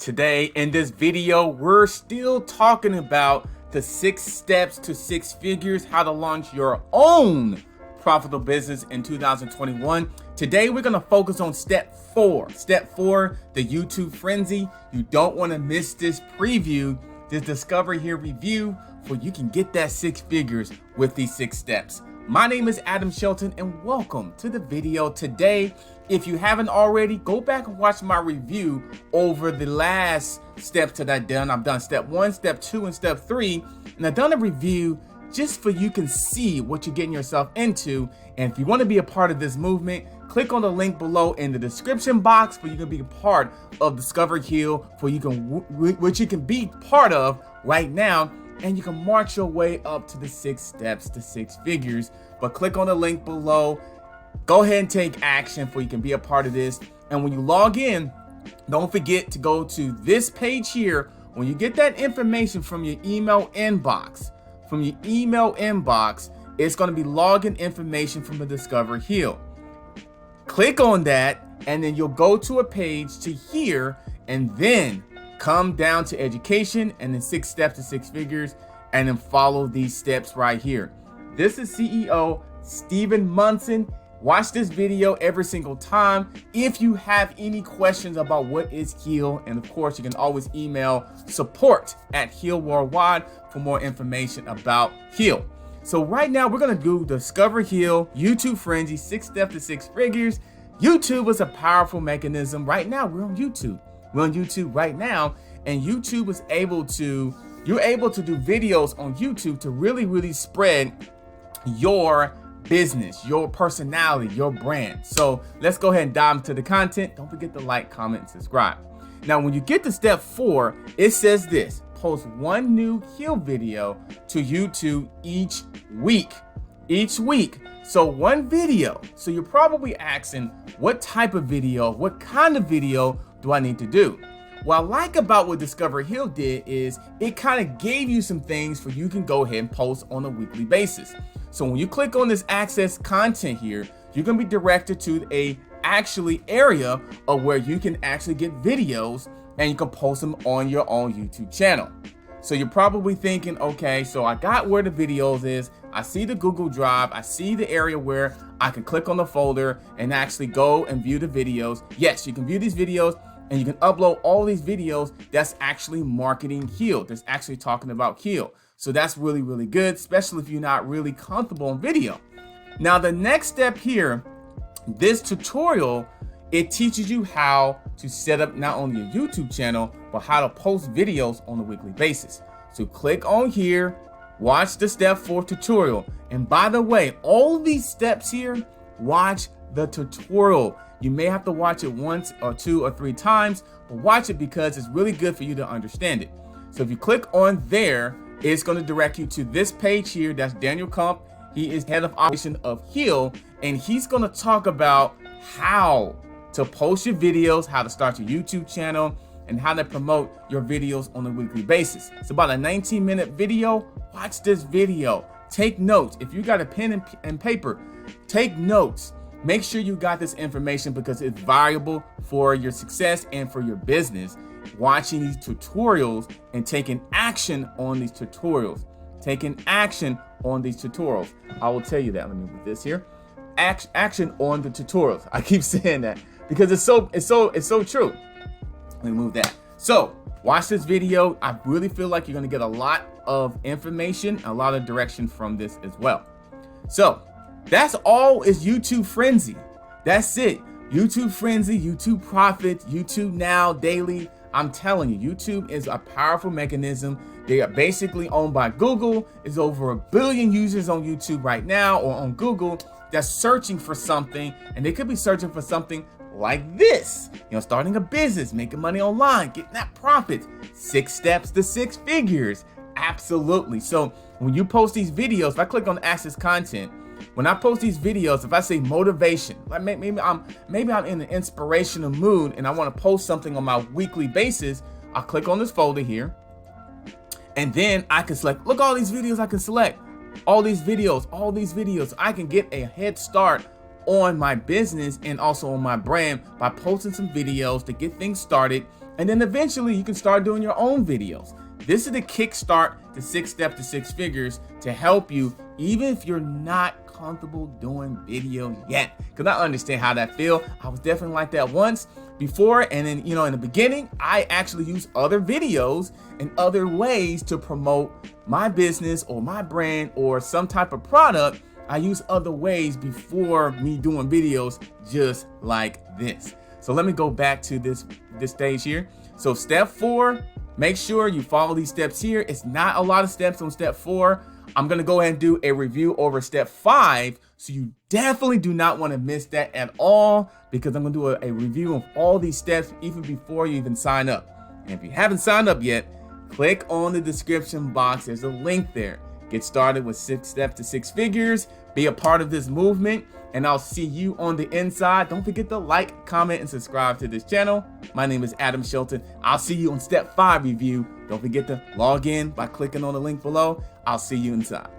Today in this video, we're still talking about the 6 steps to 6 figures, how to launch your own profitable business in 2021. Today, we're gonna focus on step 4. Step 4, the YouTube frenzy. You don't wanna miss this preview, this Discover Here review, for you can get that 6 figures with these 6 steps. My name is Adam Shelton and welcome to the video today. If you haven't already, go back and watch my review over the last steps that I've done. I've done step 1, step 2, and step 3, and I've done a review just for you can see what you're getting yourself into. And if you want to be a part of this movement, click on the link below in the description box for you can be a part of Discover Heal, for you can which you can be part of right now, and you can march your way up to the 6 steps to 6 figures. But click on the link below. Go ahead and take action for you can be a part of this. And when you log in, don't forget to go to this page here. When you get that information from your email inbox, it's going to be login information from the Discover Heal. Click on that, and then you'll go to a page to here, and then come down to education, and then 6 steps to 6 figures, and then follow these steps right here. This is CEO Steven Munson. Watch this video every single time. If you have any questions about what is Heal, and of course, you can always email support@Heal Worldwide for more information about Heal. So right now, we're gonna do Discover Heal, YouTube Frenzy, 6 steps to 6 figures. YouTube is a powerful mechanism. Right now, we're on YouTube. We're on YouTube right now, and YouTube is you're able to do videos on YouTube to really spread your business, your personality, your brand. So let's go ahead and dive into the content. Don't forget to like, comment, and subscribe. Now, when you get to step 4, it says this: post 1 new Heal video to YouTube each week. So 1 video. So you're probably asking, what type of video, what kind of video do I need to do? What I like about what Discover Heal did is it kind of gave you some things for you can go ahead and post on a weekly basis. So when you click on this access content here, you're gonna be directed to a area of where you can actually get videos and you can post them on your own YouTube channel. So you're probably thinking, okay, so I got where the videos is, I see the Google Drive, I see the area where I can click on the folder and actually go and view the videos. Yes, you can view these videos and you can upload all these videos that's actually marketing Heal, that's actually talking about Heal. So that's really good, especially if you're not really comfortable in video. Now, the next step here, this tutorial, it teaches you how to set up not only a YouTube channel, but how to post videos on a weekly basis. So click on here, watch the step 4 tutorial. And by the way, all these steps here, watch the tutorial. You may have to watch it 1 or 2 or 3 times, but watch it because it's really good for you to understand it. So if you click on there, it's going to direct you to this page here. That's Daniel Kump. He is head of operation of Heal, and he's going to talk about how to post your videos, how to start your YouTube channel, and how to promote your videos on a weekly basis. It's about a 19-minute video. Watch this video. Take notes. If you got a pen and paper, take notes. Make sure you got this information because it's valuable for your success and for your business. Watching these tutorials and taking action on these tutorials. I will tell you that. Let me move this here. Action on the tutorials. I keep saying that because it's so true. Let me move that. So watch this video. I really feel like you're gonna get a lot of information, a lot of direction from this as well. So that's all is YouTube Frenzy. That's it. YouTube Frenzy, YouTube Profits, YouTube Now, Daily. I'm telling you, YouTube is a powerful mechanism. They are basically owned by Google. There's over 1 billion users on YouTube right now, or on Google, that's searching for something, and they could be searching for something like this. Starting a business, making money online, getting that profit. 6 steps to 6 figures. Absolutely. So when you post these videos, if I click on access content, when I post these videos, if I say motivation, like maybe I'm in an inspirational mood and I want to post something on my weekly basis, I'll click on this folder here, and then I can select, look, all these videos I can select, all these videos. I can get a head start on my business and also on my brand by posting some videos to get things started And then eventually you can start doing your own videos. This is the kickstart to 6 Steps to 6 Figures to help you, even if you're not comfortable doing video yet. Because I understand how that feels. I was definitely like that once before. And then, in the beginning, I actually used other videos and other ways to promote my business or my brand or some type of product. I use other ways before me doing videos just like this. So let me go back to this stage here. So step 4, make sure you follow these steps here. It's not a lot of steps on step 4. I'm gonna go ahead and do a review over step 5. So you definitely do not want to miss that at all, because I'm gonna do a review of all these steps even before you even sign up. And if you haven't signed up yet, click on the description box. There's a link there. Get started with 6 Steps to 6 Figures. Be a part of this movement, and I'll see you on the inside. Don't forget to like, comment, and subscribe to this channel. My name is Adam Shelton. I'll see you on step 5 review. Don't forget to log in by clicking on the link below. I'll see you inside.